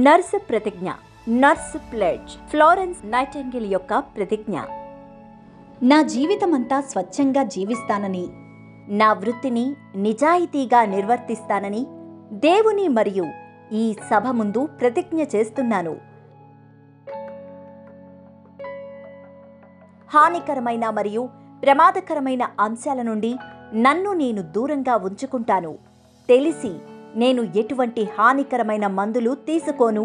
Nurse ప్రతిజ్ఞ, nurse pledge, Florence nightingale యొక్క ప్రతిజ్ఞ. నా జీవితమంతా స్వచ్ఛంగా జీవిస్తానని, నా వృత్తిని నిజాయితీగా నిర్వర్తిస్తానని దేవుని మరియు ఈ సభ ముందు ప్రతిజ్ఞ చేస్తున్నాను. హానికరమైన మరియు ప్రమాదకరమైన అంశాల నుండి నన్ను నేను దూరంగా ఉంచుకుంటాను. తెలిసి నేను ఎటువంటి హానికరమైన మందులు తీసుకోను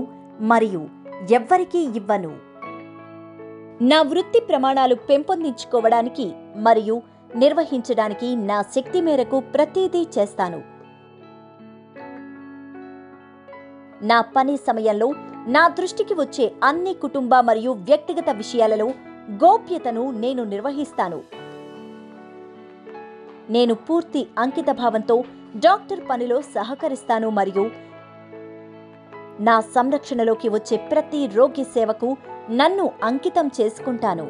మరియు ఎవ్వరికీ ఇవ్వను. నా వృత్తి ప్రమాణాలు పెంపొందించుకోవడానికి మరియు నిర్వహించడానికి నా శక్తి మేరకు ప్రతిదీ చేస్తాను. నా పని సమయంలో నా దృష్టికి వచ్చే అన్ని కుటుంబ మరియు వ్యక్తిగత విషయాలలో గోప్యతను నేను నిర్వహిస్తాను. నేను పూర్తి అంకితభావంతో డాక్టర్ పనిలో సహకరిస్తాను మరియు నా సంరక్షణలోకి వచ్చే ప్రతి రోగి సేవకు నన్ను అంకితం చేసుకుంటాను.